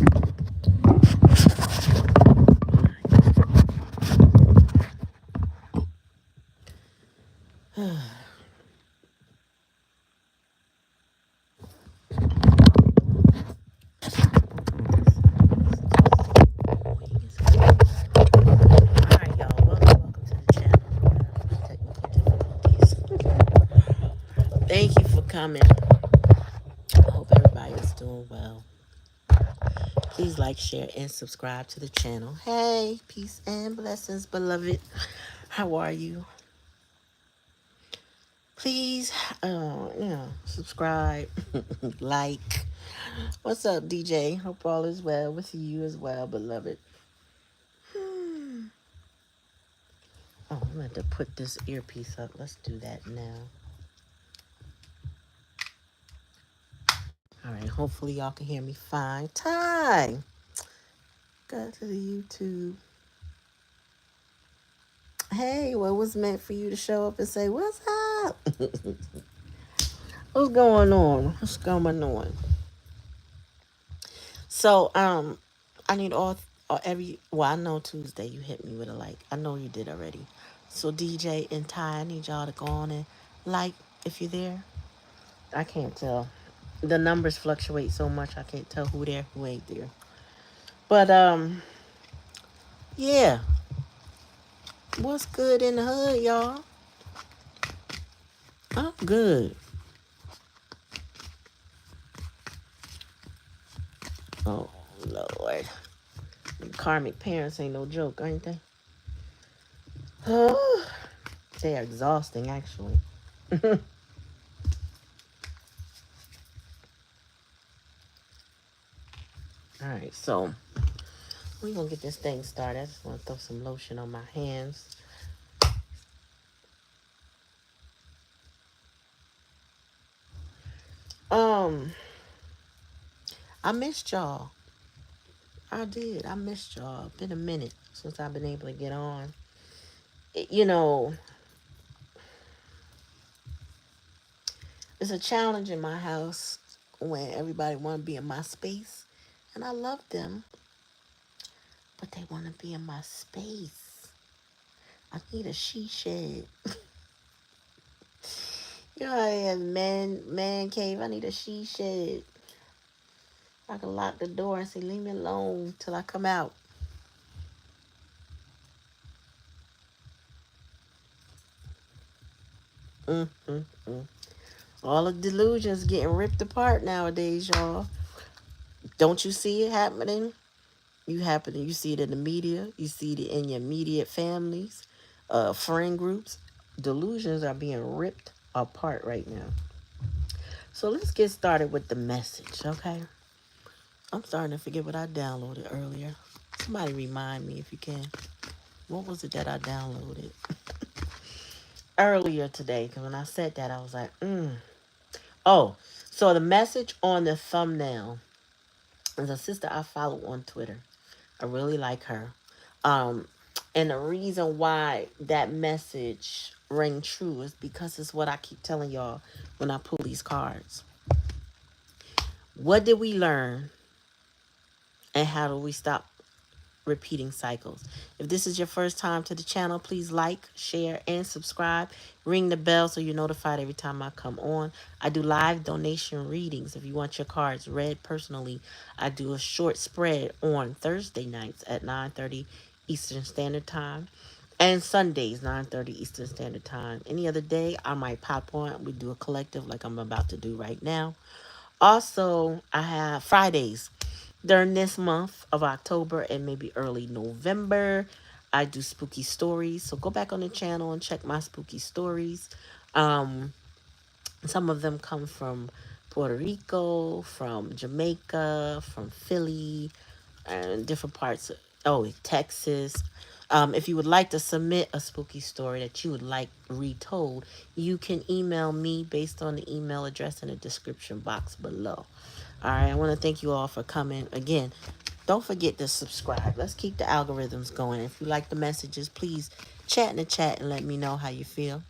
Alright, y'all. Welcome to the channel. Technical difficulties. Thank you for coming. I hope everybody is doing well. Please like, share, and subscribe to the channel. Hey, peace and blessings, beloved. How are you? Please, subscribe, like. What's up, DJ? Hope all is well with you as well, beloved. Oh, I'm going to put this earpiece up. Let's do that now. All right, hopefully y'all can hear me fine. Ty, go to the YouTube. Hey, what was meant for you to show up and say, what's up? What's going on? What's going on? So, I need I know Tuesday you hit me with a like. I know you did already. So DJ and Ty, I need y'all to go on and like if you're there. I can't tell. The numbers fluctuate so much I can't tell who there, who ain't there. But yeah. What's good in the hood, y'all? I'm good. Oh Lord. Them karmic parents ain't no joke, ain't they? They're exhausting actually. Alright, so we're gonna get this thing started. I just wanna throw some lotion on my hands. Um, I missed y'all. I did. I missed y'all. Been a minute since I've been able to get on. You know, it's a challenge in my house when everybody want to be in my space, and I love them, but they want to be in my space. I need a she shed. You know, I have man cave. I need a she shed. I can lock the door and say, "Leave me alone till I come out." Mm, mm, mm. All the delusions getting ripped apart nowadays, y'all. Don't you see it happening? You see it in the media. You see it in your immediate families, friend groups. Delusions are being ripped apart right now. So let's get started with the message, okay? I'm starting to forget what I downloaded earlier. Somebody remind me if you can. What was it that I downloaded earlier today? Because when I said that, I was like, Oh, so the message on the thumbnail is a sister I follow on Twitter. I really like her. Um, and the reason why that message rang true is because it's what I keep telling y'all when I pull these cards. What did we learn and how do we stop repeating cycles? If this is your first time to the channel, please like, share, and subscribe. Ring the bell so you're notified every time I come on. I do live donation readings. If you want your cards read personally, I do a short spread on Thursday nights at 9:30 Eastern Standard Time. And Sundays, 9:30 Eastern Standard Time. Any other day, I might pop on. We do a collective like I'm about to do right now. Also, I have Fridays during this month of October and maybe early November. I do spooky stories. So go back on the channel and check my spooky stories. Um, some of them come from Puerto Rico, from Jamaica, from Philly, and different parts of, Texas. If you would like to submit a spooky story that you would like retold, you can email me based on the email address in the description box below. All right, I want to thank you all for coming. Again, don't forget to subscribe. Let's keep the algorithms going. If you like the messages, please chat in the chat and let me know how you feel.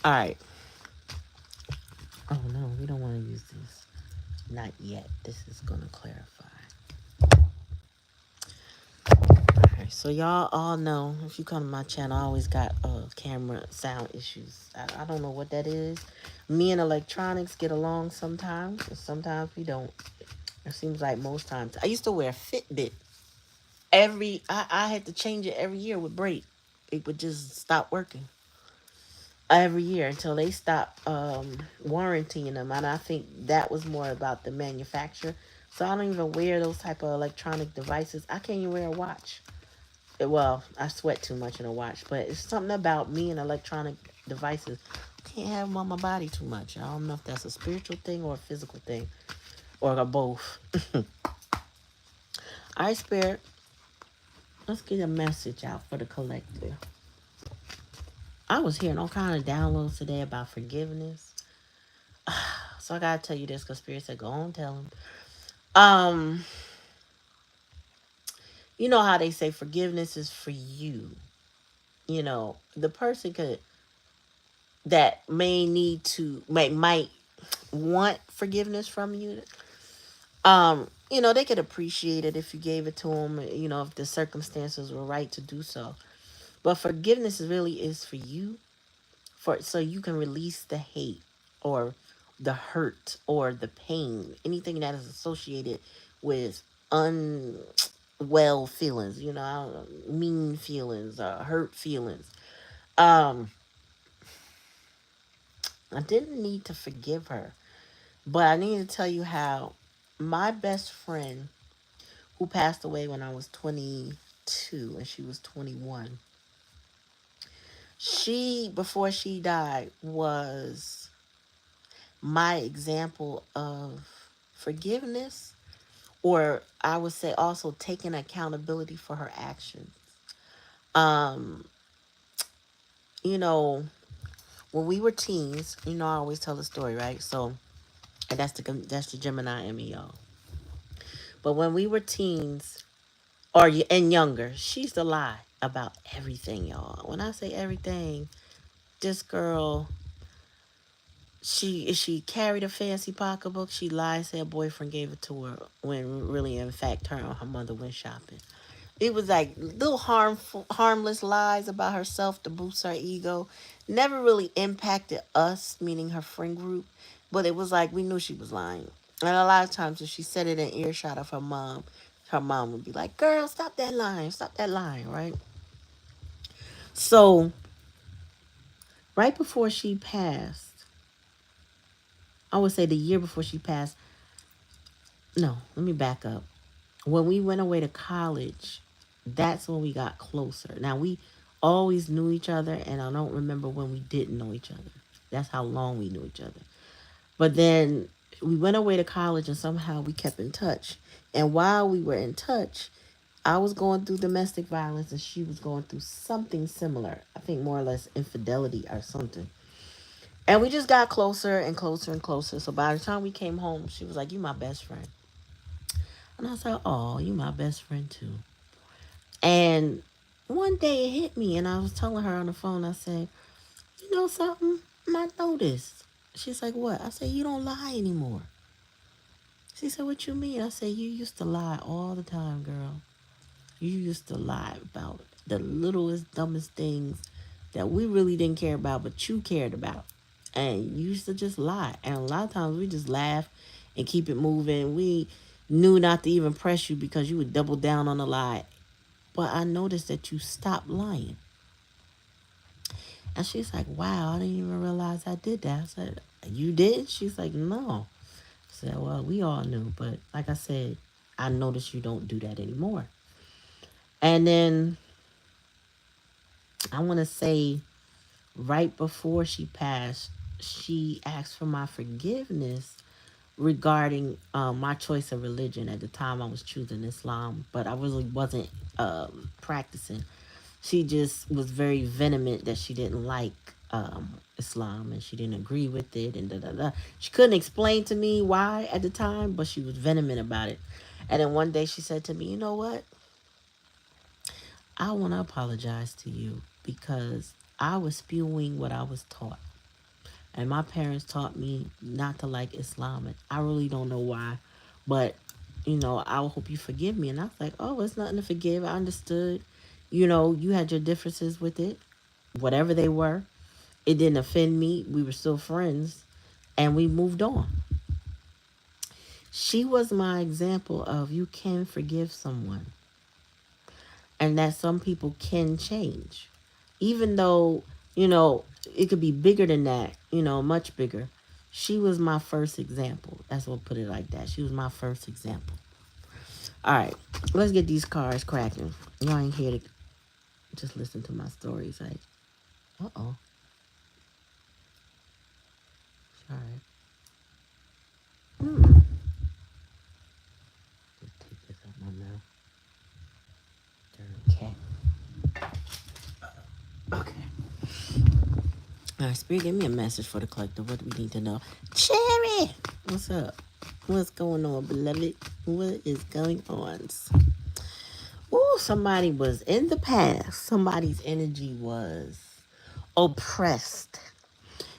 All right. Oh, no, we don't want to use this. Not yet. This is going to clarify. Alright, so y'all all know if you come to my channel, I always got camera sound issues. I don't know what that is. Me and electronics get along sometimes, and sometimes we don't. It seems like most times. I used to wear Fitbit. I had to change it every year with break. It would just stop working every year until they stopped warranting them. And I think that was more about the manufacturer. So I don't even wear those type of electronic devices. I can't even wear a watch. Well, I sweat too much in a watch, but it's something about me and electronic devices. I can't have them on my body too much. I don't know if that's a spiritual thing or a physical thing or both. All right, Spirit, let's get a message out for the collective. I was hearing all kind of downloads today about forgiveness. So I gotta tell you this because Spirit said, go on, tell him. Um, you know how they say forgiveness is for you. You know, the person that may need to might want forgiveness from you. They could appreciate it if you gave it to them, if the circumstances were right to do so. But forgiveness really is for you, for so you can release the hate or the hurt or the pain, anything that is associated with unwell feelings, mean feelings, hurt feelings. Um, I didn't need to forgive her, but I need to tell you how my best friend, who passed away when I was 22 and she was 21, before she died, was my example of forgiveness, or I would say also taking accountability for her actions. Um, you know, when we were teens, I always tell the story, right? So, and that's the Gemini in me, y'all. But when we were teens, and younger, she used to lie about everything, y'all. When I say everything, this girl, she carried a fancy pocketbook. She lied, said her boyfriend gave it to her when really, in fact, her and her mother went shopping. It was like little harmless lies about herself to boost her ego. Never really impacted us, meaning her friend group, but it was like we knew she was lying. And a lot of times, if she said it in earshot of her mom would be like, "Girl, stop that lying," right? So right before she passed, I would say the year before she passed. No, let me back up. When we went away to college, that's when we got closer. Now, we always knew each other, and I don't remember when we didn't know each other. That's how long we knew each other. But then we went away to college, and somehow we kept in touch. And while we were in touch, I was going through domestic violence, and she was going through something similar. I think more or less infidelity or something. And we just got closer and closer and closer. So by the time we came home, she was like, "You my best friend." And I said, "Oh, you my best friend too." And one day it hit me, and I was telling her on the phone, I said, "You know something? I noticed." She's like, "What?" I said, "You don't lie anymore." She said, "What you mean?" I said, "You used to lie all the time, girl. You used to lie about the littlest, dumbest things that we really didn't care about, but you cared about. And you used to just lie. And a lot of times we just laugh and keep it moving. We knew not to even press you because you would double down on the lie. But I noticed that you stopped lying." And she's like, "Wow, I didn't even realize I did that." I said, "You did?" She's like, "No." I said, "Well, we all knew. But like I said, I noticed you don't do that anymore." And then I want to say right before she passed, she asked for my forgiveness regarding my choice of religion. At the time, I was choosing Islam, but I really wasn't practicing. She just was very vehement that she didn't like Islam and she didn't agree with it and da da da. She couldn't explain to me why at the time, but she was vehement about it. And then one day she said to me, "You know what? I want to apologize to you because I was spewing what I was taught. And my parents taught me not to like Islam. And I really don't know why. But, I hope you forgive me." And I was like, "Oh, it's nothing to forgive. I understood. You had your differences with it, whatever they were. It didn't offend me. We were still friends, and we moved on. She was my example of you can forgive someone and that some people can change. Even though, it could be bigger than that, much bigger. She was my first example. That's what put it like that. She was my first example. All right, let's get these cars cracking. Y'all ain't here to just listen to my stories. Like, uh-oh. All right. Hmm. Just take this out my mouth. Dirty cat. Okay. All right, Spirit, give me a message for the collective. What do we need to know? Cherry! What's up? What's going on, beloved? What is going on? Ooh, somebody was in the past. Somebody's energy was oppressed.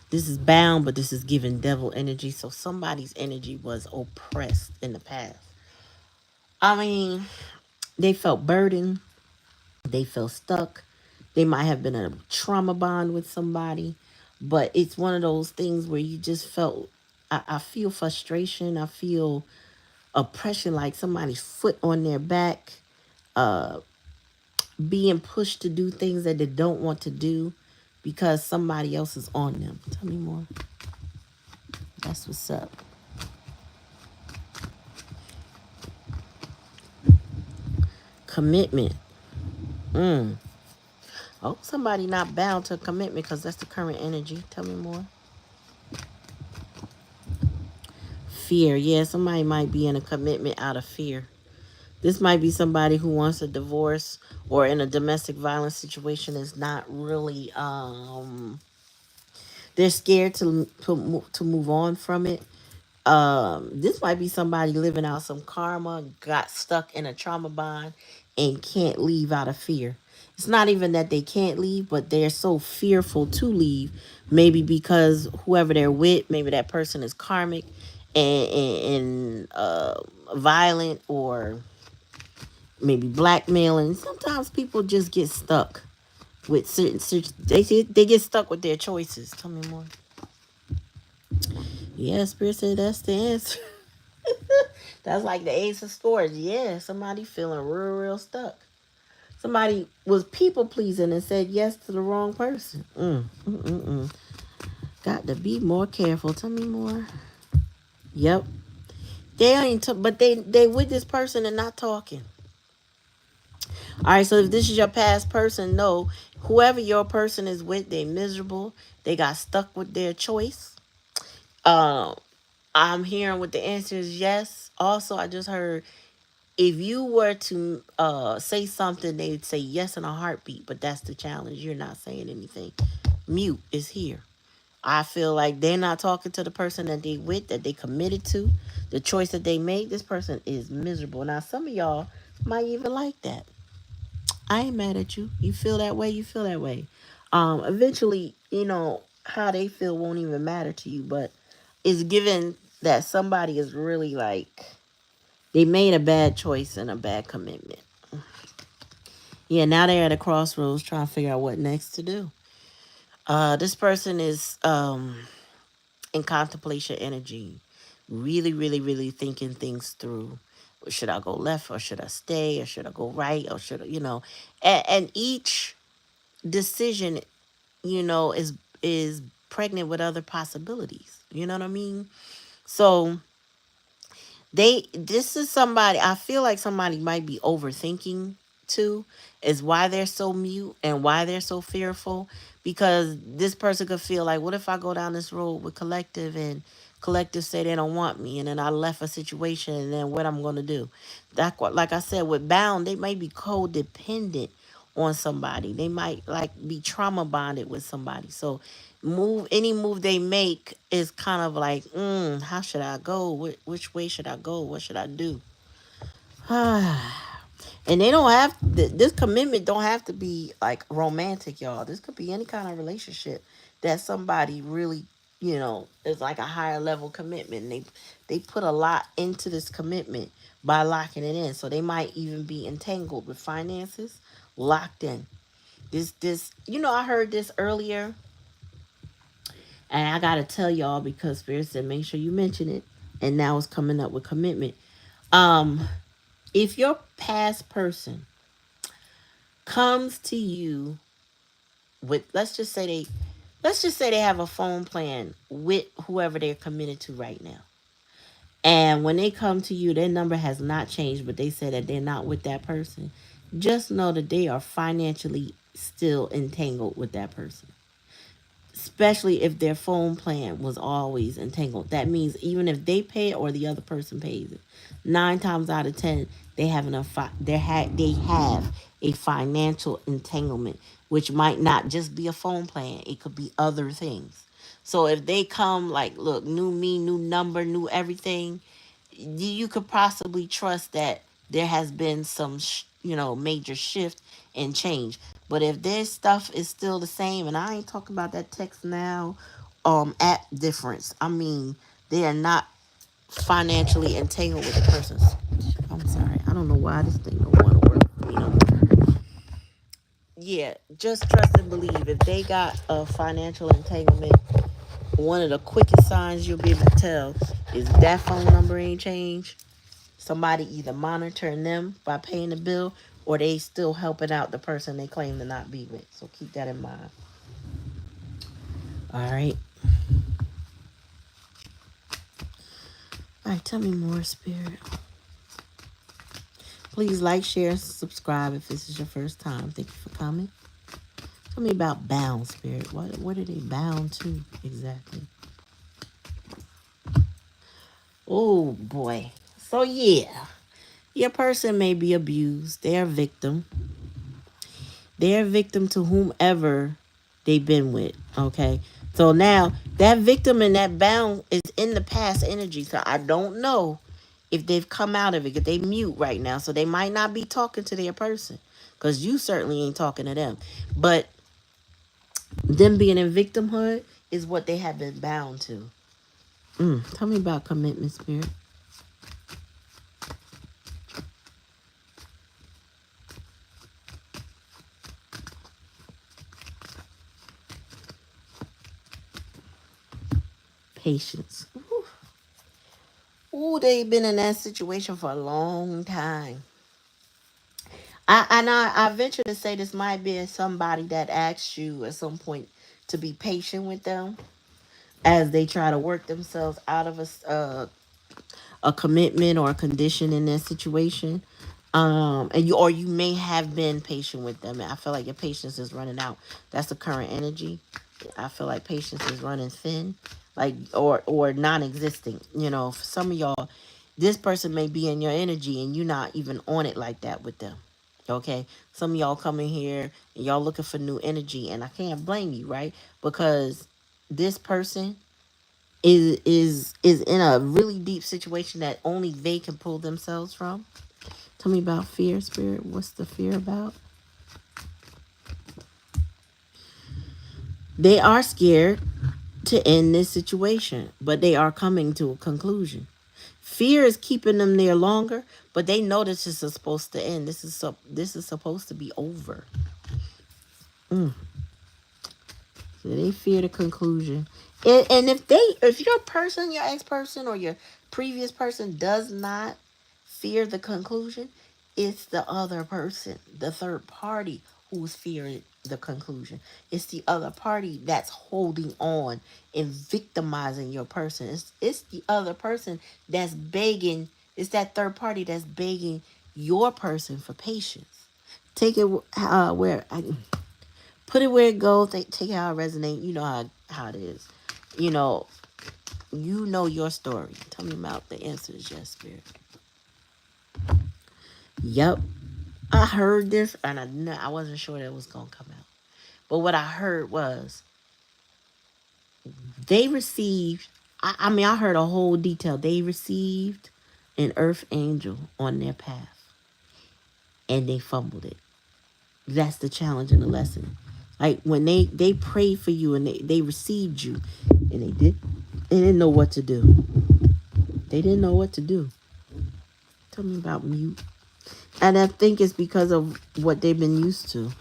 This is bound, but this is giving devil energy. So somebody's energy was oppressed in the past. I mean, they felt burdened. They felt stuck. They might have been in a trauma bond with somebody. But it's one of those things where you just felt, I feel frustration. I feel oppression, like somebody's foot on their back, uh, being pushed to do things that they don't want to do because somebody else is on them. Tell me more. That's what's up. Commitment. Mm. Oh, somebody not bound to commitment because that's the current energy. Tell me more. Fear. Yeah, somebody might be in a commitment out of fear. This might be somebody who wants a divorce or in a domestic violence situation is not really they're scared to move on from it. This might be somebody living out some karma, got stuck in a trauma bond and can't leave out of fear. It's not even that they can't leave, but they're so fearful to leave, maybe because whoever they're with, maybe that person is karmic and violent, or maybe blackmailing. Sometimes people just get stuck with they get stuck with their choices. Tell me more. Yeah, Spirit said that's the answer. That's like the ace of swords. Yeah, somebody feeling real stuck. Somebody was people pleasing and said yes to the wrong person. Got to be more careful. Tell me more. Yep. They ain't, but they with this person and not talking. All right, so if this is your past person, no, whoever your person is with, they miserable. They got stuck with their choice. Um, I'm hearing what the answer is yes. Also, I just heard if you were to say something, they'd say yes in a heartbeat, but that's the challenge. You're not saying anything. Mute is here. I feel like they're not talking to the person that they with, that they committed to, the choice that they made. This person is miserable. Now, some of y'all might even like that. I ain't mad at you. You feel that way, you feel that way. Eventually, how they feel won't even matter to you, but it's given that somebody is really like they made a bad choice and a bad commitment. Yeah, now they're at a crossroads trying to figure out what next to do. This person is in contemplation energy, really, really, really thinking things through. Should I go left or should I stay or should I go right or should I, and each decision, is pregnant with other possibilities. You know what I mean? So this is somebody, I feel like somebody might be overthinking too, is why they're so mute and why they're so fearful, because this person could feel like, what if I go down this road with collective and collective say they don't want me, and then I left a situation, and then what I'm going to do? That, like I said, with bound, they might be codependent on somebody. They might like be trauma bonded with somebody. So any move they make is kind of like, how should I go? Which way should I go? What should I do? And they don't have this commitment don't have to be like romantic, y'all. This could be any kind of relationship that somebody really, is like a higher level commitment. And they put a lot into this commitment by locking it in. So they might even be entangled with finances, locked in. I heard this earlier, and I gotta tell y'all because Spirit said make sure you mention it, and now it's coming up with commitment. Um, if your past person comes to you with, let's just say they have a phone plan with whoever they're committed to right now. And when they come to you, their number has not changed, but they say that they're not with that person. Just know that they are financially still entangled with that person, especially if their phone plan was always entangled. That means even if they pay it or the other person pays it, 9 times out of 10, they have enough. They have a financial entanglement, which might not just be a phone plan. It could be other things. So if they come like, look, new me, new number, new everything, you could possibly trust that there has been some major shift and change. But if their stuff is still the same, and I ain't talking about that text now app difference, I mean, they are not financially entangled with the person. I'm sorry, I don't know why this thing don't want to work for me no more. Yeah, just trust and believe. If they got a financial entanglement, one of the quickest signs you'll be able to tell is that phone number ain't changed. Somebody either monitoring them by paying the bill, or they still helping out the person they claim to not be with. So keep that in mind. All right. All right. Tell me more, Spirit. Please like, share, and subscribe if this is your first time. Thank you for coming. Tell me about bound, Spirit. What are they bound to exactly? Oh boy. So yeah, your person may be abused. They're a victim. They're a victim to whomever they've been with. Okay. So now that victim and that bound is in the past energy. So I don't know if they've come out of it, because they mute right now. So they might not be talking to their person, because you certainly ain't talking to them. But them being in victimhood is what they have been bound to. Tell me about commitment, Spirit. Patience. Ooh, they've been in that situation for a long time. I venture to say this might be somebody that asks you at some point to be patient with them as they try to work themselves out of a commitment or a condition in their situation. And you may have been patient with them. I feel like your patience is running out. That's the current energy. I feel like patience is running thin, like or non-existing. For some of y'all, this person may be in your energy and you're not even on it like that with them. Okay, some of y'all come in here and y'all looking for new energy, and I can't blame you, right? Because this person is in a really deep situation that only they can pull themselves from. Tell me about fear, Spirit. What's the fear about? They are scared to end this situation, but they are coming to a conclusion. Fear is keeping them there longer, but they know this is supposed to end. This is supposed to be over. Mm. So they fear the conclusion. And if your person, your ex-person, or your previous person does not fear the conclusion, it's the other person, the third party, who's fearing the conclusion. It's the other party that's holding on and victimizing your person. It's the other person that's begging. It's that third party that's begging your person for patience. Take it where put it where it goes. Take how it resonates. You know how it is. You know, your story. Tell me about the answers, yes, Spirit. Yep. I heard this and I wasn't sure that it was gonna come out. But what I heard was they received I heard a whole detail. They received an earth angel on their path and they fumbled it. That's the challenge and the lesson. Like when they prayed for you and they received you and they didn't know what to do. They didn't know what to do. Tell me about mute. And I think it's because of what they've been used to.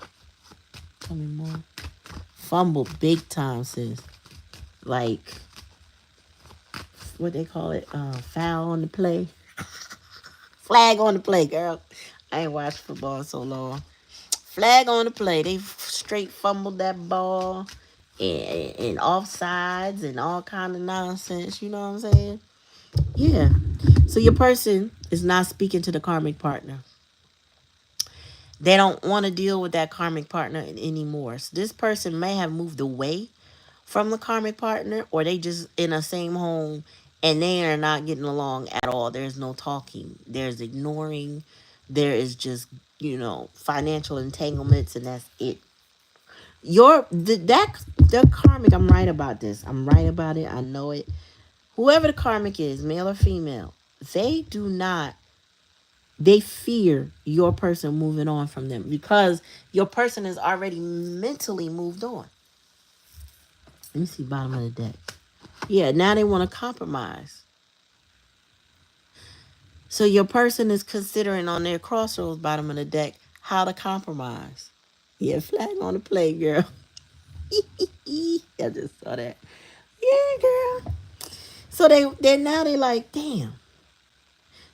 Tell me more. Fumble big time, sis. Like, what they call it? Foul on the play. Flag on the play, girl. I ain't watched football in so long. Flag on the play. They straight fumbled that ball and offsides and all kind of nonsense. You know what I'm saying? Yeah. So your person is not speaking to the karmic partner. They don't want to deal with that karmic partner anymore. So this person may have moved away from the karmic partner, or they just in the same home and they are not getting along at all. There's no talking. There's ignoring. There is just, financial entanglements, and that's it. The karmic, I'm right about this. I'm right about it. I know it. Whoever the karmic is, male or female, they do not they fear your person moving on from them because your person is already mentally moved on. Let me see bottom of the deck. Yeah, now they want to compromise. So your person is considering on their crossroads bottom of the deck how to compromise. Yeah, flag on the play, girl. I just saw that. Yeah, girl. So they now they like, damn.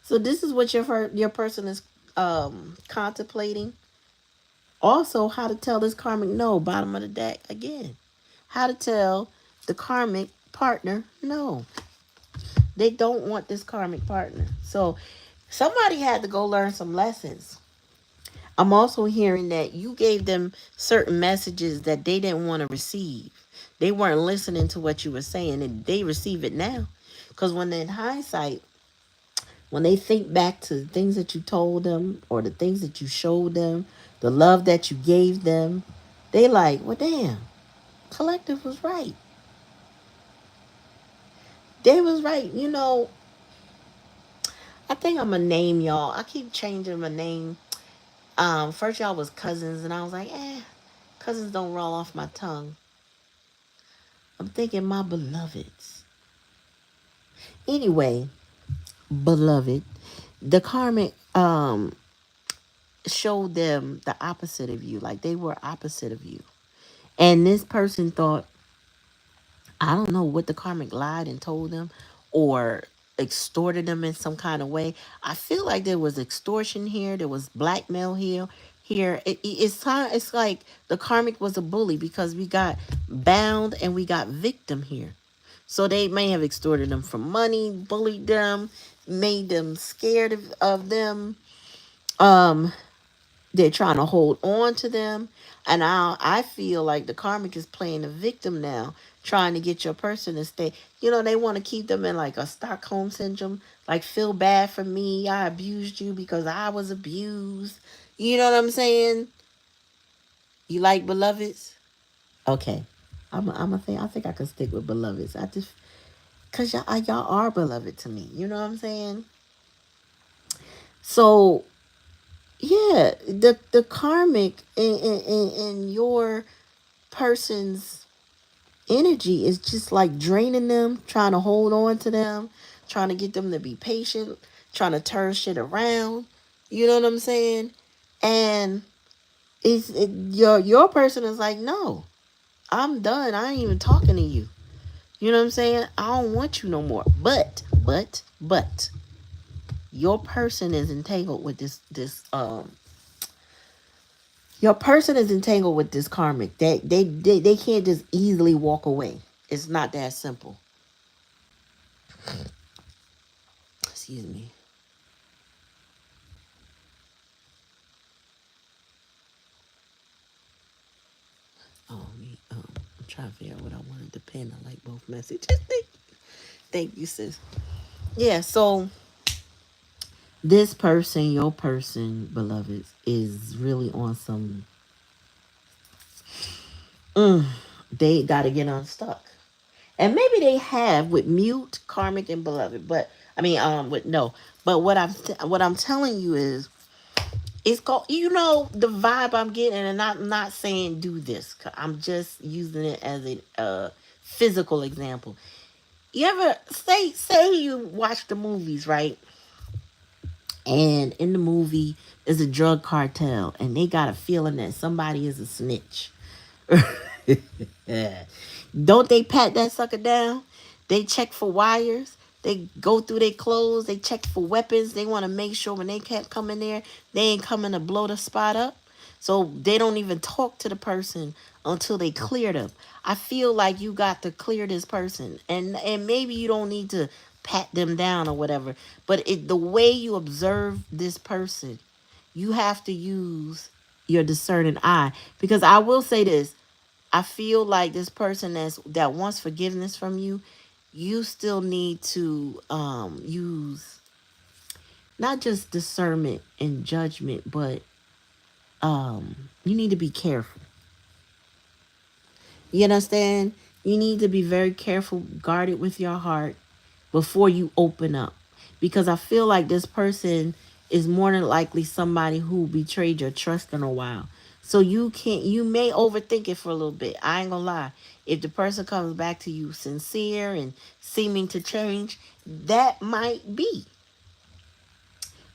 So this is what your person is contemplating. Also, how to tell this karmic no, bottom of the deck again. How to tell the karmic partner no. They don't want this karmic partner. So somebody had to go learn some lessons. I'm also hearing that you gave them certain messages that they didn't want to receive. They weren't listening to what you were saying, and they receive it now. Because when in hindsight, when they think back to the things that you told them or the things that you showed them, the love that you gave them, they like, well, damn, collective was right. They was right. I think I'm gonna name y'all. I keep changing my name. First y'all was cousins, and I was like, cousins don't roll off my tongue. I'm thinking my beloveds. Anyway, beloved, the karmic showed them the opposite of you. Like they were opposite of you. And this person thought, I don't know what the karmic lied and told them or extorted them in some kind of way. I feel like there was extortion here, there was blackmail here. It's like the karmic was a bully because we got bound and we got victim here. So they may have extorted them for money, bullied them, made them scared of them. Um, they're trying to hold on to them. And I feel like the karmic is playing the victim now, trying to get your person to stay. They want to keep them in like a Stockholm syndrome, like feel bad for me. I abused you because I was abused. You know what I'm saying? You like beloveds? Okay. I'm a thing. I think I can stick with beloveds. Cause y'all are beloved to me. You know what I'm saying? So yeah, the karmic in your person's energy is just like draining them, trying to hold on to them, trying to get them to be patient, trying to turn shit around. You know what I'm saying? And your person is like, no, I'm done. I ain't even talking to you. You know what I'm saying? I don't want you no more. But your person is entangled with this. Your person is entangled with this karmic. They can't just easily walk away. It's not that simple. Excuse me. I'm trying to figure out what I wanted to pin. I like both messages. Thank you, sis. Yeah, so this person, your person, beloveds, is really on some. Mm, they got to get unstuck. And maybe they have with mute, karmic, and beloved. But I mean, with no. But what I'm telling you is, it's called, the vibe I'm getting, and I'm not saying do this. I'm just using it as a physical example. You ever say you watch the movies, right? And in the movie is a drug cartel, and they got a feeling that somebody is a snitch. Don't they pat that sucker down? They check for wires. They go through their clothes. They check for weapons. They want to make sure when they can't come in there, they ain't coming to blow the spot up. So they don't even talk to the person until they clear them. I feel like you got to clear this person, and maybe you don't need to pat them down or whatever. But the way you observe this person, you have to use your discerning eye. Because I will say this, I feel like this person that wants forgiveness from you, you still need to use not just discernment and judgment, but you need to be careful. You understand? You need to be very careful, guarded with your heart before you open up. Because I feel like this person is more than likely somebody who betrayed your trust in a while. So you may overthink it for a little bit. I ain't gonna lie. If the person comes back to you sincere and seeming to change, that might be.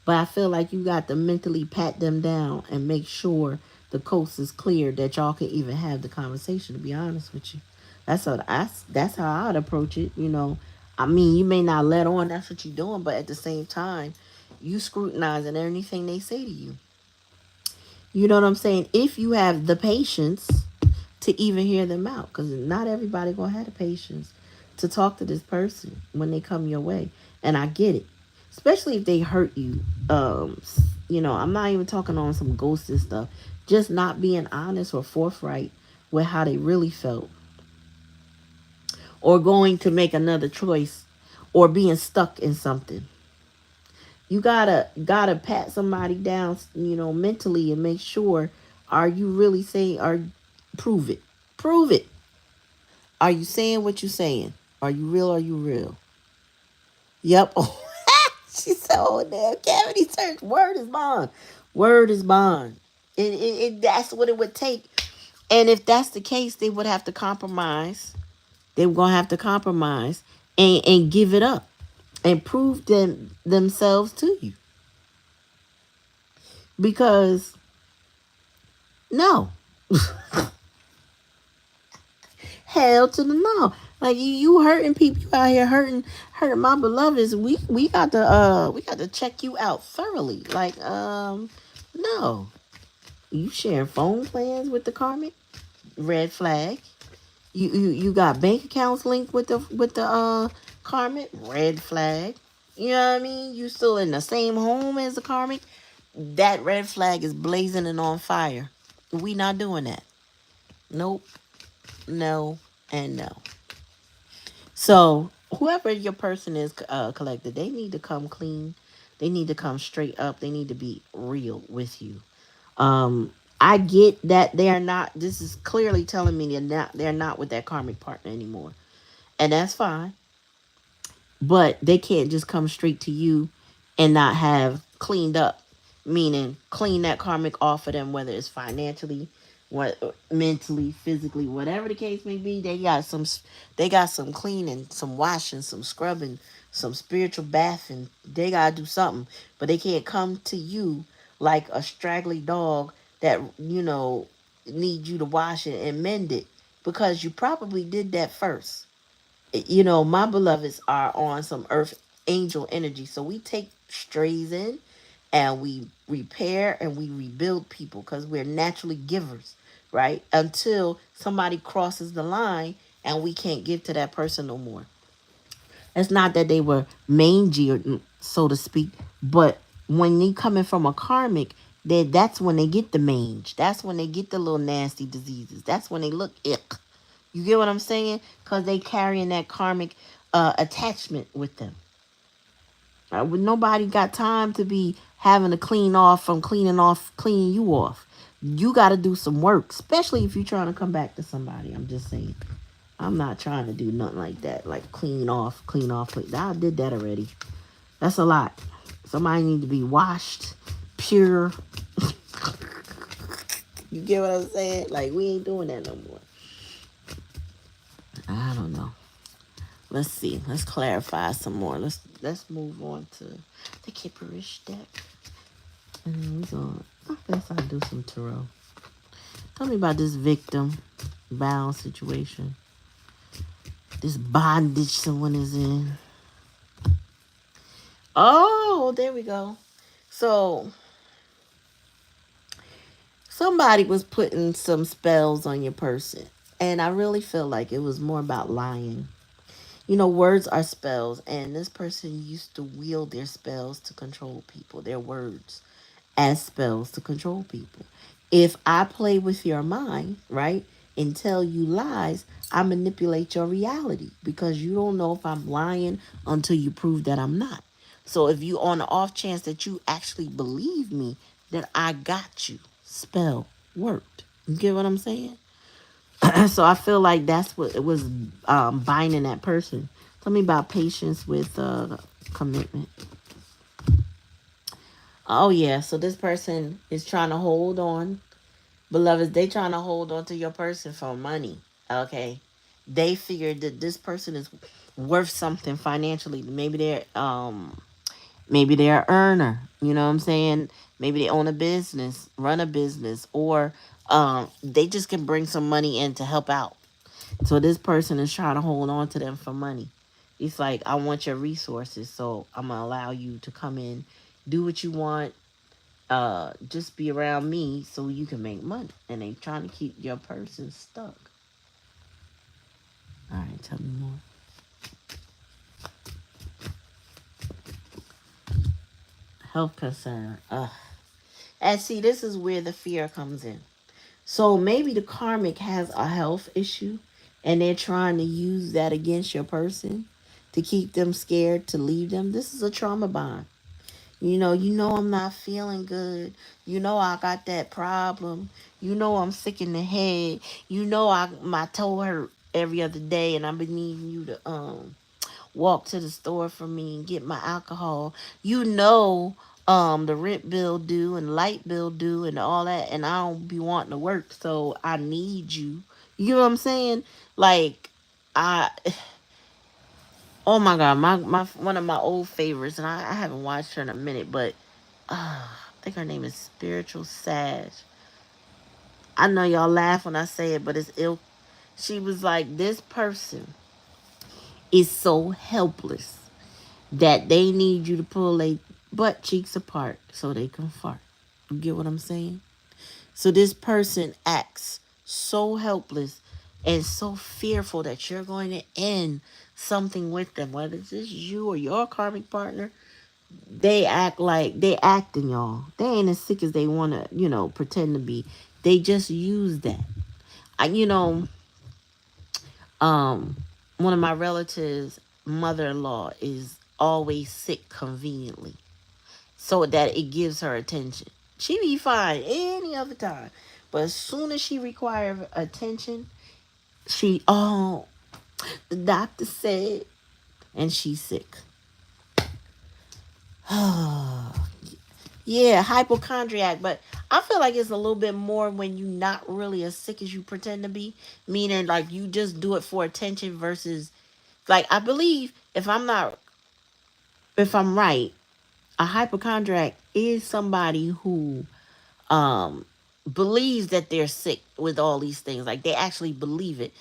But I feel like you got to mentally pat them down and make sure the coast is clear that y'all can even have the conversation. To be honest with you, that's how I'd approach it. I mean, you may not let on that's what you're doing, but at the same time, you scrutinizing anything they say to you. You know what I'm saying? If you have the patience to even hear them out, because not everybody gonna have the patience to talk to this person when they come your way, and I get it, especially if they hurt you. I'm not even talking on some ghosted stuff, just not being honest or forthright with how they really felt, or going to make another choice, or being stuck in something. You gotta pat somebody down, mentally, and make sure, are you really saying, are prove it. Prove it. Are you saying what you're saying? Are you real? Are you real? Yep. She said, oh, damn, cavity search. Word is bond. Word is bond. That's what it would take. And if that's the case, they would have to compromise. They were going to have to compromise and give it up and prove themselves to you. Because, no. Hell to the no. Like you hurting people, you out here hurting my beloveds. We got to check you out thoroughly. Like no, you sharing phone plans with the karmic, red flag. You got bank accounts linked with the karmic, red flag. You know what I mean? You still in the same home as the karmic, that red flag is blazing and on fire. We not doing that. Nope, no, and no. So whoever your person is, collected, they need to come clean. They need to come straight up. They need to be real with you. I get that they are not. This is clearly telling me they're not with that karmic partner anymore, and that's fine. But they can't just come straight to you and not have cleaned up, meaning clean that karmic off of them, whether it's financially, what, mentally, physically, whatever the case may be. They got some cleaning, some washing, some scrubbing, some spiritual bathing. They gotta do something, but they can't come to you like a straggly dog that need you to wash it and mend it, because you probably did that first. My beloveds are on some earth angel energy. So we take strays in and we repair and we rebuild people because we're naturally givers, right? Until somebody crosses the line and we can't give to that person no more. It's not that they were mangy, or, so to speak, but when they coming from a karmic, that's when they get the mange. That's when they get the little nasty diseases. That's when they look ick. You get what I'm saying? Because they carrying that karmic attachment with them. Nobody got time to be having to clean off from cleaning you off. You got to do some work, especially if you're trying to come back to somebody. I'm just saying. I'm not trying to do nothing like that, like clean off, clean off. I did that already. That's a lot. Somebody need to be washed, pure. You get what I'm saying? Like, we ain't doing that no more. I don't know. Let's see. Let's clarify some more. let's move on to the Kipperish deck. And then we're going to, I guess I'll do some tarot. Tell me about this victim bound situation. This bondage someone is in. Oh, there we go. So somebody was putting some spells on your person. And I really feel like it was more about lying. You know, words are spells, and this person used to wield their spells to control people, their words as spells to control people. If I play with your mind, right, and tell you lies, I manipulate your reality because you don't know if I'm lying until you prove that I'm not. So if you on the off chance that you actually believe me, then I got you. Spell worked. You get what I'm saying? So I feel like that's what it was, binding that person. Tell me about patience with commitment. Oh yeah, so this person is trying to hold on. Beloveds, they trying to hold on to your person for money. Okay. They figured that this person is worth something financially. Maybe they're an earner. You know what I'm saying? Maybe they own a business, run a business, or they just can bring some money in to help out. So this person is trying to hold on to them for money. It's like, I want your resources, so I'm gonna allow you to come in, do what you want, just be around me so you can make money. And they trying to keep your person stuck. All right, tell me more. Health concern. And see, this is where the fear comes in. So maybe the karmic has a health issue and they're trying to use that against your person to keep them scared to leave them. This is a trauma bond. You know I'm not feeling good. You know I got that problem. You know I'm sick in the head. You know my toe hurt every other day and I've been needing you to walk to the store for me and get my alcohol. The rent bill due and light bill due and all that, and I don't be wanting to work, so I need you. You know what I'm saying? Like, I oh my god, my one of my old favorites, and I haven't watched her in a minute, but I think her name is Spiritual Sag. I know y'all laugh when I say it, but it's ill. She was like, this person is so helpless that they need you to pull their butt cheeks apart so they can fart. You get what I'm saying? So this person acts so helpless and so fearful that you're going to end something with them, whether it's you or your karmic partner. They acting, y'all. They ain't as sick as they want to, pretend to be. They just use that. I, you know, um, One of my relatives' mother-in-law is always sick conveniently, so that it gives her attention. She be fine any other time, but as soon as she require attention, the doctor said, and she's sick. Yeah, hypochondriac, but I feel like it's a little bit more when you're not really as sick as you pretend to be, meaning like you just do it for attention versus, like, I believe, if I'm right, a hypochondriac is somebody who um believes that they're sick with all these things. Like, they actually believe it.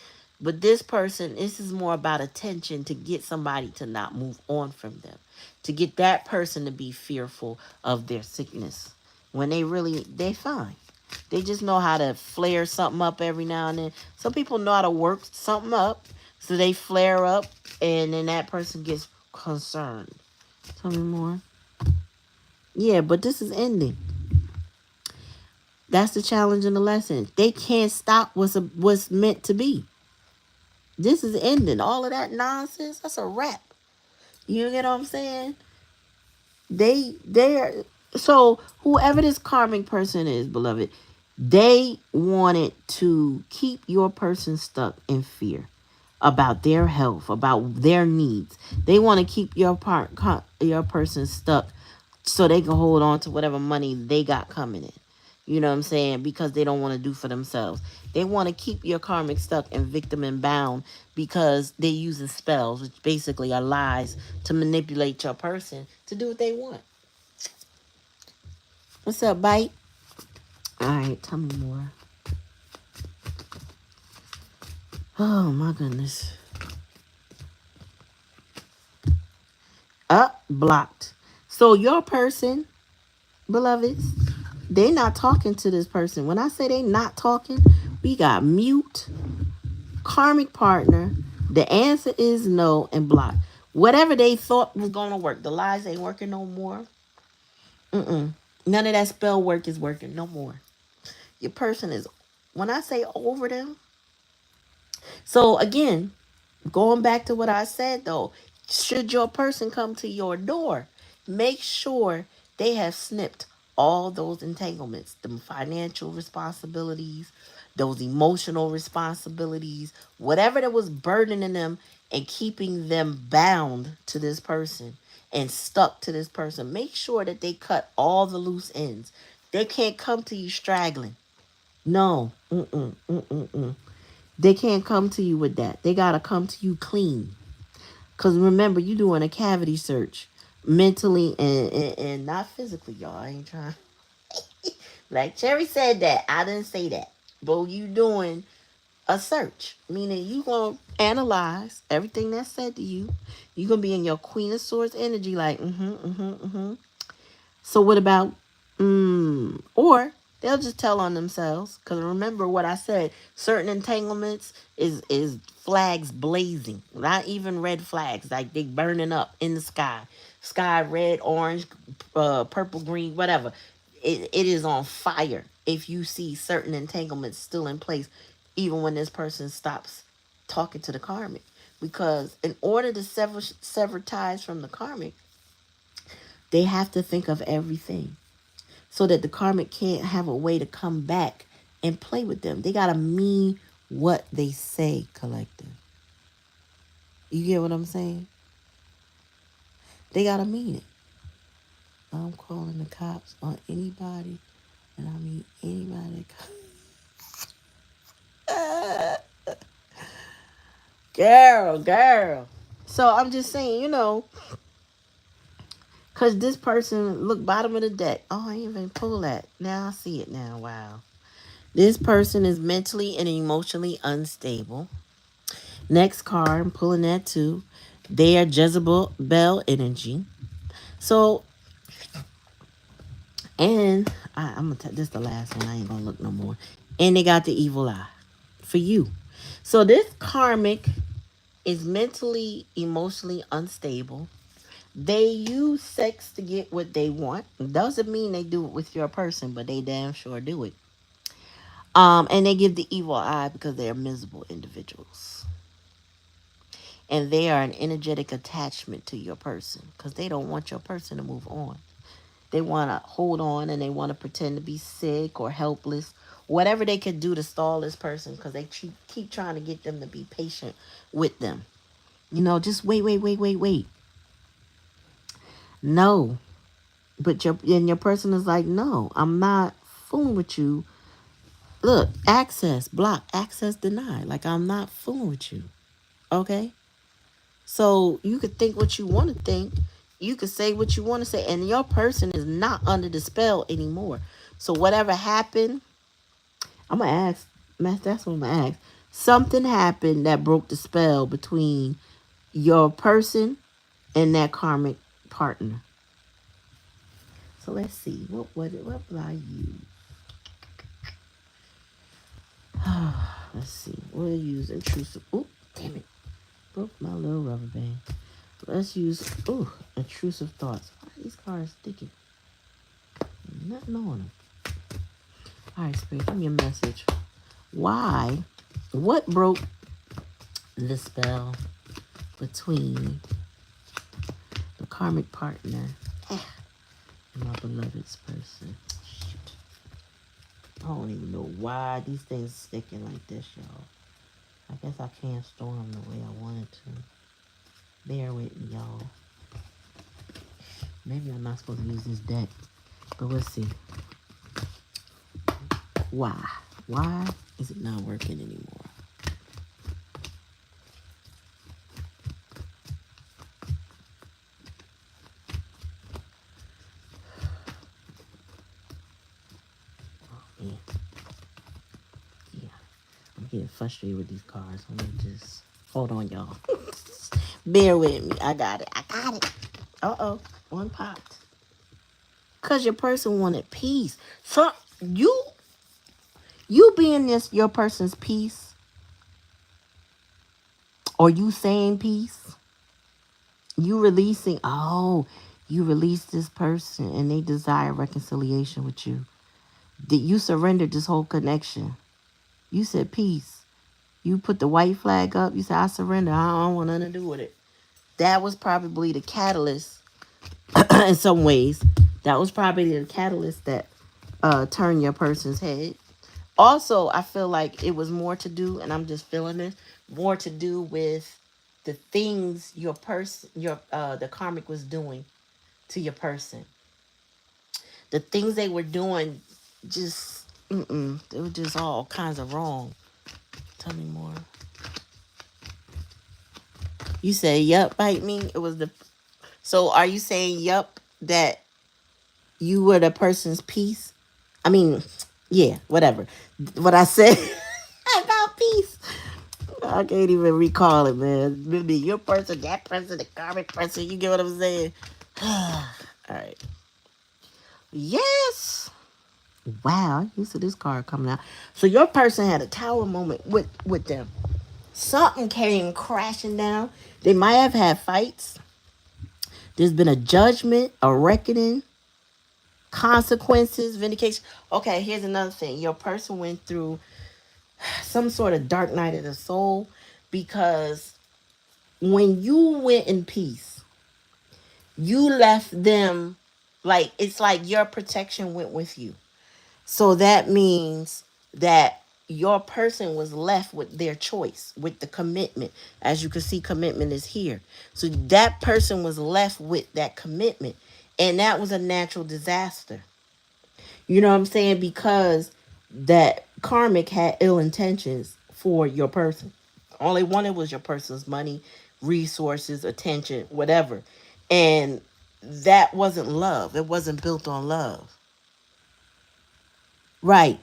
But this is more about attention to get somebody to not move on from them, to get that person to be fearful of their sickness when they fine. They just know how to flare something up every now and then. Some people know how to work something up, so they flare up, and then that person gets concerned. Tell me more. Yeah, but this is ending. That's the challenge and the lesson. They can't stop what's meant to be. This is ending. All of that nonsense, that's a wrap. You get what I'm saying? They're so whoever this karmic person is, beloved, they wanted to keep your person stuck in fear about their health, about their needs. They want to keep your person stuck so they can hold on to whatever money they got coming in. You know what I'm saying? Because they don't want to do for themselves. They want to keep your karmic stuck and victim and bound because they're using spells, which basically are lies, to manipulate your person to do what they want. What's up, Bite? All right, tell me more. Oh, my goodness. Up, blocked. So your person, beloveds, they not talking to this person. When I say they not talking, we got mute, karmic partner. The answer is no, and block. Whatever they thought was going to work, the lies ain't working no more. None of that spell work is working no more. Your person is, when I say over them, so again, going back to what I said though, should your person come to your door, make sure they have snipped all those entanglements, the financial responsibilities, those emotional responsibilities, whatever that was burdening them and keeping them bound to this person and stuck to this person. Make sure that they cut all the loose ends. They can't come to you straggling. No. They can't come to you with that. They got to come to you clean. Because remember, you doing a cavity search mentally and not physically, y'all. I ain't trying. Like Cherry said that. I didn't say that. But you doing a search, meaning you going to analyze everything that's said to you. You going to be in your Queen of Swords energy like, So what about, or they'll just tell on themselves. Because remember what I said, certain entanglements is flags blazing. Not even red flags, like they burning up in the sky. Sky red, orange, purple, green, whatever. It is on fire if you see certain entanglements still in place, even when this person stops talking to the karmic. Because in order to sever ties from the karmic, they have to think of everything so that the karmic can't have a way to come back and play with them. They got to mean what they say, collective. You get what I'm saying? They got to mean it. I'm calling the cops on anybody, and I mean anybody. Girl. So I'm just saying, because this person, look, bottom of the deck. Oh, I ain't even pull that. Now I see it now. Wow. This person is mentally and emotionally unstable. Next card, I'm pulling that too. They are Jezebel Bell energy. So, and I'm gonna this the last one. I ain't gonna look no more. And they got the evil eye for you. So this karmic is mentally, emotionally unstable. They use sex to get what they want. Doesn't mean they do it with your person, but they damn sure do it. And they give the evil eye because they are miserable individuals. And they are an energetic attachment to your person because they don't want your person to move on. They want to hold on and they want to pretend to be sick or helpless, whatever they can do to stall this person because they keep trying to get them to be patient with them. Just wait. No, but your person is like, no, I'm not fooling with you. Look, access block, access denied. Like I'm not fooling with you. Okay. So you could think what you want to think. You could say what you want to say. And your person is not under the spell anymore. So whatever happened, I'm going to ask. That's what I'm going to ask. Something happened that broke the spell between your person and that karmic partner. So let's see. What will I use? Let's see. We'll use intrusive. Oh, damn it. Broke my little rubber band. Let's use, intrusive thoughts. Why are these cards sticky? Nothing on them. All right, Spirit, give me a message. Why? What broke the spell between the karmic partner and my beloved's person? Shoot. I don't even know why these things sticking like this, y'all. I guess I can't store them the way I wanted to. Bear with me, y'all. Maybe I'm not supposed to use this deck, but let's see. Why? Why is it not working anymore? Yeah, yeah. I'm getting frustrated with these cards. Let me just hold on, y'all. Bear with me. I got it. I got it. Uh-oh. One popped. Cause your person wanted peace. So you being this your person's peace, or you saying peace, you releasing, oh, you release this person and they desire reconciliation with you. That you surrendered this whole connection. You said peace. You put the white flag up. You said, I surrender. I don't want nothing to do with it. That was probably the catalyst in some ways. That was probably the catalyst that turned your person's head. Also, I feel like it was more to do, and I'm just feeling this, more to do with the things your person, your the karmic was doing to your person. The things they were doing, just they were just all kinds of wrong. Tell me more. You say yup, bite me. It was the. So are you saying yup that you were the person's piece? I mean, yeah, whatever. What I said about peace. I can't even recall it, man. Maybe your person, that person, the karmic person. You get what I'm saying? All right. Yes. Wow, I'm used to this card coming out. So your person had a tower moment with them. Something came crashing down. They might have had fights. There's been a judgment, a reckoning, consequences, vindication. Okay, here's another thing. Your person went through some sort of dark night of the soul because when you went in peace, you left them, like it's like your protection went with you. So that means that your person was left with their choice, with the commitment. As you can see, commitment is here. So that person was left with that commitment. And that was a natural disaster. You know what I'm saying? Because that karmic had ill intentions for your person. All they wanted was your person's money, resources, attention, whatever. And that wasn't love. It wasn't built on love. Right.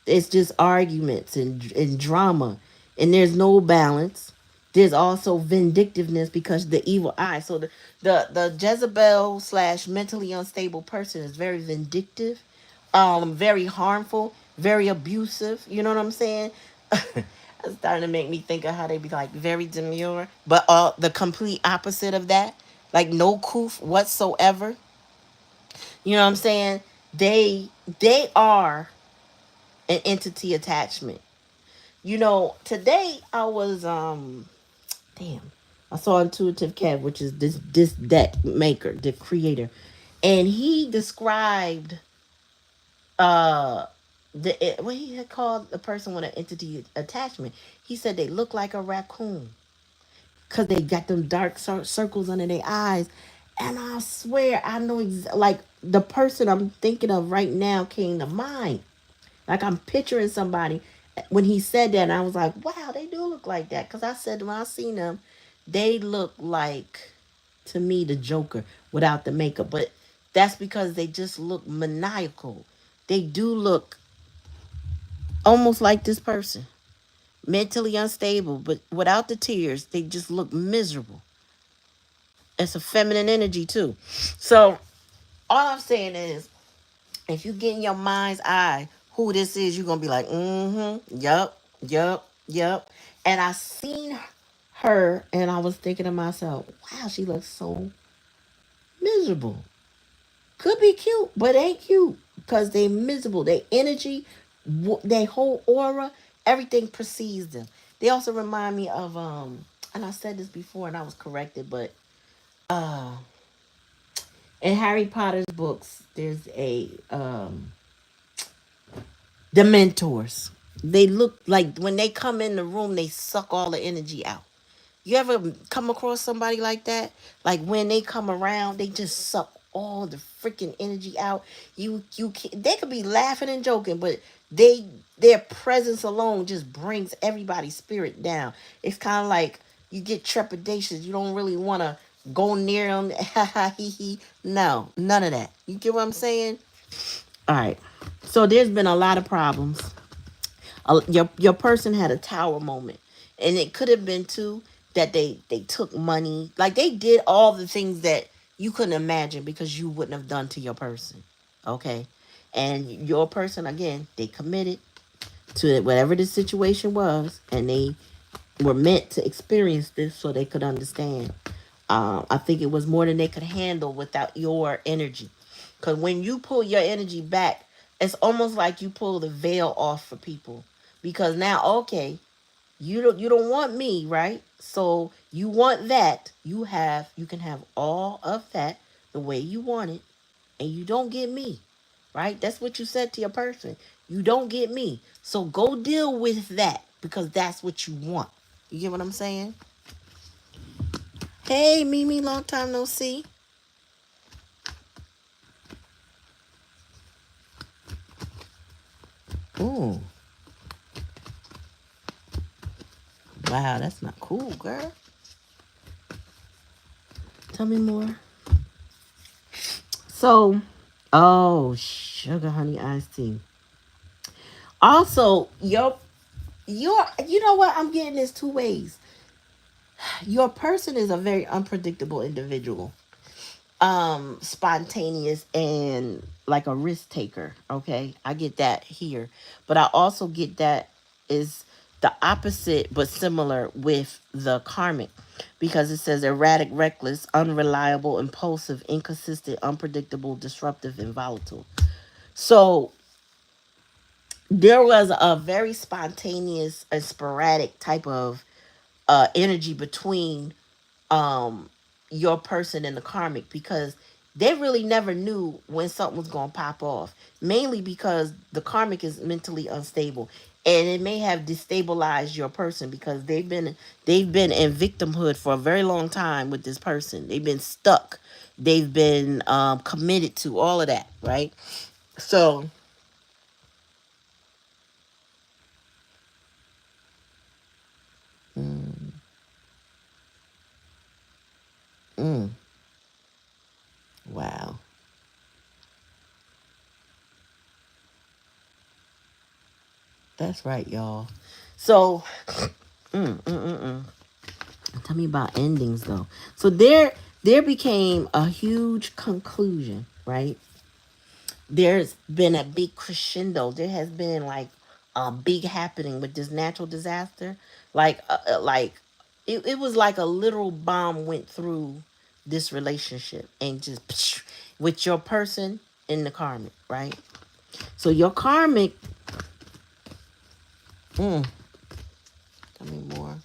It's just arguments and drama. And there's no balance. There's also vindictiveness because the evil eye. So the Jezebel slash mentally unstable person is very vindictive, very harmful, very abusive. You know what I'm saying? It's starting to make me think of how they be like very demure, but the complete opposite of that, like no coof whatsoever. You know what I'm saying? They they are an entity attachment. You know, today I was damn, I saw Intuitive Kev, which is this deck maker, the creator, and he described uh what he had called the person with an entity attachment. He said they look like a raccoon because they got them dark circles under their eyes. And I swear, I know like the person I'm thinking of right now came to mind. Like I'm picturing somebody when he said that, and I was like, wow, they do look like that. Because I said when I seen them, they look like, to me, the Joker without the makeup. But that's because they just look maniacal. They do look almost like this person, mentally unstable, but without the tears, they just look miserable. It's a feminine energy too. So all I'm saying is, if you get in your mind's eye who this is, you're gonna be like, yup, yup, yup. And I seen her and I was thinking to myself, wow, she looks so miserable. Could be cute, but ain't cute because they miserable. They energy, they whole aura, everything precedes them. They also remind me of and I said this before and I was corrected, but uh in Harry Potter's books, there's a the mentors. They look like when they come in the room, they suck all the energy out. You ever come across somebody like that? Like when they come around, they just suck. all the freaking energy out. You can, they could be laughing and joking, but they their presence alone just brings everybody's spirit down. It's kind of like you get trepidations. You don't really want to go near them. Ha ha he he. No, none of that. You get what I'm saying? All right. So there's been a lot of problems. Your person had a tower moment, and it could have been too that they took money, like they did all the things that you couldn't imagine because you wouldn't have done to your person. Okay, and your person again, they committed to whatever the situation was, and they were meant to experience this so they could understand. I think it was more than they could handle without your energy. Because when you pull your energy back, it's almost like you pull the veil off for people. Because now, okay, you don't want me, right? So you want that. You can have all of that the way you want it, and you don't get me, right? That's what you said to your person. You don't get me. So go deal with that because that's what you want. You get what I'm saying? Hey, Mimi, long time no see. Ooh, wow, that's not cool, girl. Tell me more. So, oh, sugar honey iced tea. Also, you know what? I'm getting this two ways. Your person is a very unpredictable individual, spontaneous and like a risk taker. Okay, I get that here, but I also get that is the opposite but similar with the karmic, because it says erratic, reckless, unreliable, impulsive, inconsistent, unpredictable, disruptive, and volatile. So there was a very spontaneous and sporadic type of energy between um your person and the karmic, because they really never knew when something was going to pop off, mainly because the karmic is mentally unstable, and it may have destabilized your person because they've been in victimhood for a very long time with this person. They've been stuck, they've been committed to all of that, right? So mm, mm, wow, that's right, y'all. So tell me about endings though. So there became a huge conclusion, right? There's been a big crescendo. There has been like a big happening with this natural disaster. Like it was like a literal bomb went through this relationship and just with your person in the karmic, right? So your karmic, mm, tell me more.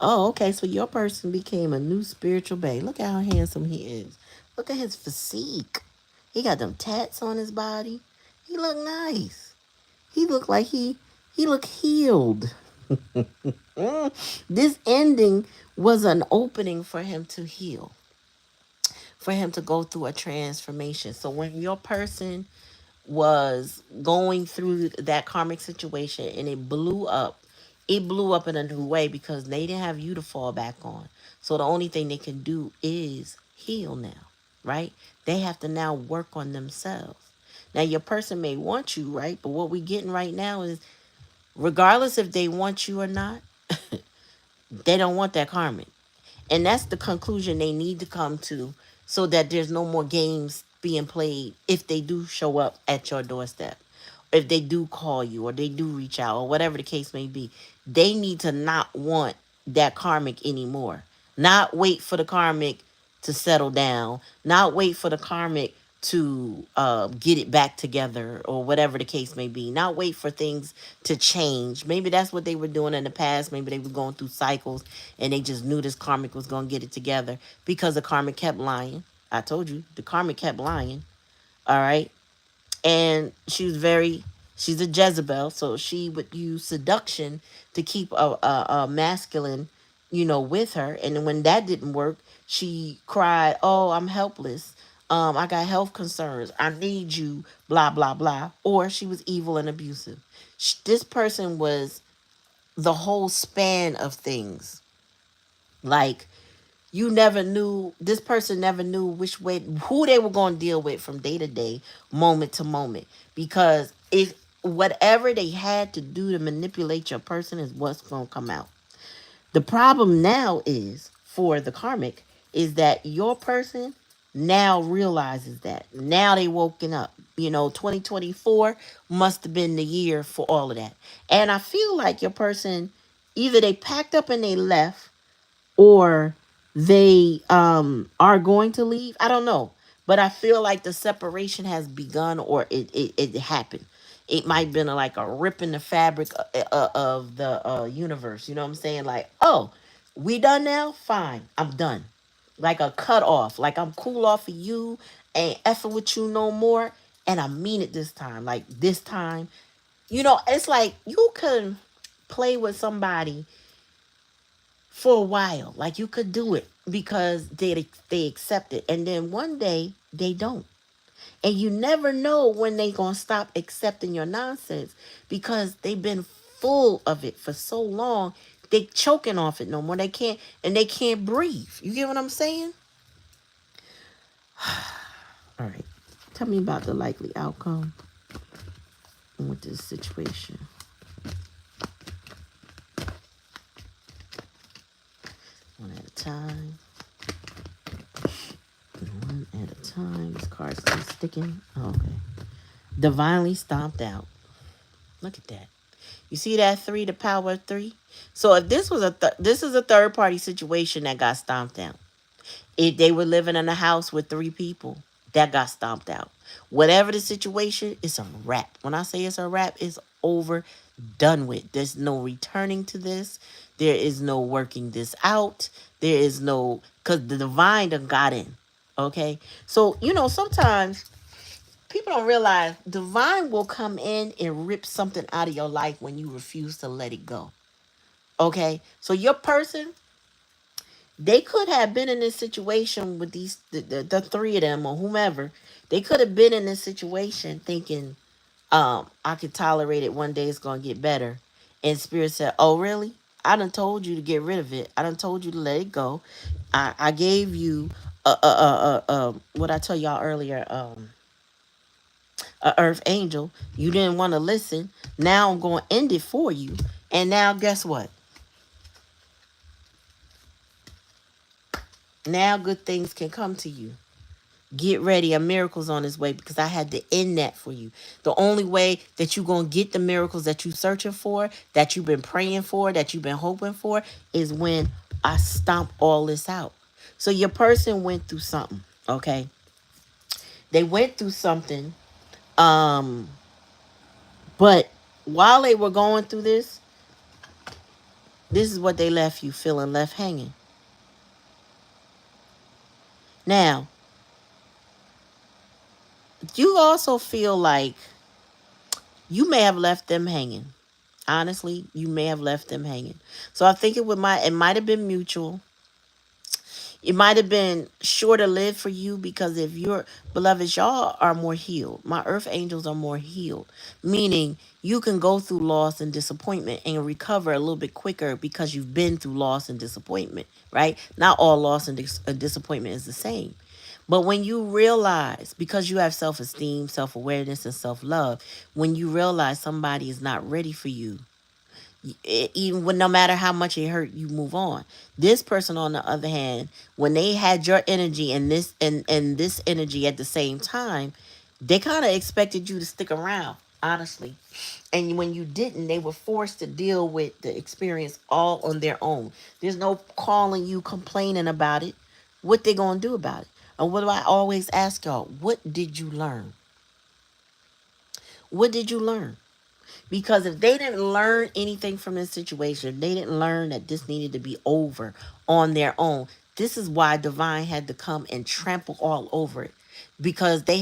Oh, okay. So your person became a new spiritual bae. Look at how handsome he is. Look at his physique. He got them tats on his body. He look nice. He looked like he looked healed. This ending was an opening for him to heal, for him to go through a transformation. So when your person was going through that karmic situation and it blew up in a new way because they didn't have you to fall back on. So the only thing they can do is heal now, right? They have to now work on themselves. Now your person may want you, right? But what we getting right now is regardless if they want you or not, they don't want that karmic. And that's the conclusion they need to come to so that there's no more games being played if they do show up at your doorstep. If they do call you or they do reach out or whatever the case may be, they need to not want that karmic anymore. Not wait for the karmic to settle down, not wait for the karmic to get it back together or whatever the case may be, not wait for things to change. Maybe that's what they were doing in the past. Maybe they were going through cycles and they just knew this karmic was going to get it together because the karmic kept lying. I told you, the karmic kept lying. All right. And She's a Jezebel, so she would use seduction to keep a masculine, with her. And when that didn't work, she cried, "Oh, I'm helpless. I got health concerns. I need you." Blah blah blah. Or she was evil and abusive. This person was the whole span of things. Like, you never knew, this person never knew which way, who they were going to deal with from day to day, moment to moment, because if whatever they had to do to manipulate your person is what's going to come out. The problem now is for the karmic is that your person now realizes that. Now they woken up. 2024 must have been the year for all of that. And I feel like your person, either they packed up and they left, or they are going to leave. I don't know, but I feel like the separation has begun, or it happened. It might have been like a rip in the fabric of the universe. You know what I'm saying? Like, oh, we done now? Fine, I'm done. Like a cut off. Like, I'm cool off of you, ain't effing with you no more. And I mean it this time. Like, this time, it's like you can play with somebody for a while. Like, you could do it because they accept it, and then one day they don't. And you never know when they gonna stop accepting your nonsense, because they've been full of it for so long. They choking off it no more. They can't breathe. You get what I'm saying? All right. Tell me about the likely outcome with this situation. One at a time. One at a time. This card's still sticking. Oh, okay. Divinely stomped out. Look at that. You see that three, the power of three? So if this was this is a third party situation that got stomped out. If they were living in a house with three people, that got stomped out. Whatever the situation, it's a wrap. When I say it's a wrap, it's over, done with. There's no returning to this. There is no working this out. There is no, because the divine done got in. Okay? So, sometimes people don't realize divine will come in and rip something out of your life when you refuse to let it go. Okay? So your person, they could have been in this situation with the three of them or whomever. They could have been in this situation thinking, I could tolerate it. One day it's gonna get better. And spirit said, "Oh, really? I done told you to get rid of it. I done told you to let it go. I gave you what I told y'all earlier, a earth angel. You didn't want to listen. Now I'm going to end it for you. And now guess what? Now good things can come to you. Get ready. A miracle's on its way, because I had to end that for you. The only way that you're going to get the miracles that you're searching for, that you've been praying for, that you've been hoping for, is when I stomp all this out. So your person went through something, okay? They went through something, um, but while they were going through this is what they left you feeling, left hanging. Now, you also feel like you may have left them hanging. Honestly, you may have left them hanging. So I think it might have been mutual. It might have been shorter lived for you, because if your beloveds, y'all are more healed. My earth angels are more healed, meaning you can go through loss and disappointment and recover a little bit quicker because you've been through loss and disappointment, right? Not all loss and disappointment is the same. But when you realize, because you have self-esteem, self-awareness, and self-love, when you realize somebody is not ready for you, even when, no matter how much it hurt, you move on. This person, on the other hand, when they had your energy and this energy at the same time, they kind of expected you to stick around, honestly. And when you didn't, they were forced to deal with the experience all on their own. There's no calling you, complaining about it. What they gonna do about it? And what do I always ask y'all? What did you learn? What did you learn? Because if they didn't learn anything from this situation, if they didn't learn that this needed to be over on their own, this is why divine had to come and trample all over it. Because they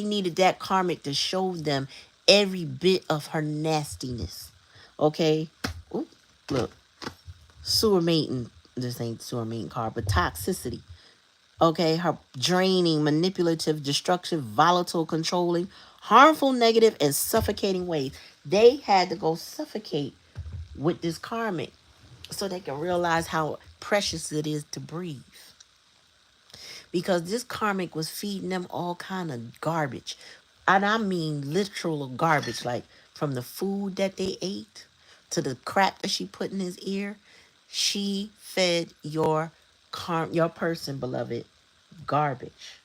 needed that karmic to show them every bit of her nastiness. Okay? Ooh, look, sewer mating. This ain't sewer mating card, but toxicity. Okay, her draining, manipulative, destructive, volatile, controlling, harmful, negative, and suffocating ways. They had to go suffocate with this karmic so they can realize how precious it is to breathe, because this karmic was feeding them all kind of garbage, and I mean literal garbage, like from the food that they ate to the crap that she put in his ear. She fed your person, beloved, garbage.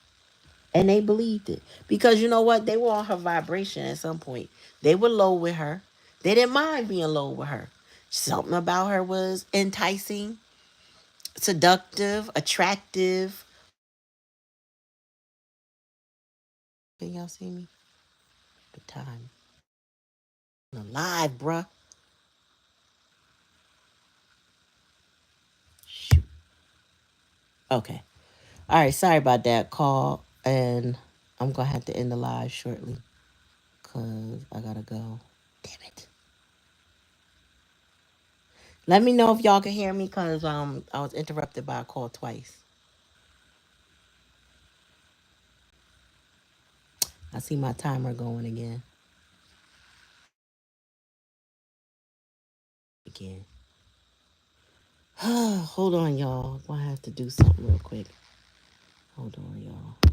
And they believed it because you know what, they were on her vibration at some point. They were low with her. They didn't mind being low with her. Something about her was enticing, seductive, attractive. Can y'all see me? The time. I'm alive, bruh. Shoot. Okay. All right. Sorry about that call. And I'm going to have to end the live shortly because I got to go. Damn it. Let me know if y'all can hear me because I was interrupted by a call twice. I see my timer going again. Again. Hold on, y'all. I'm going to have to do something real quick. Hold on, y'all.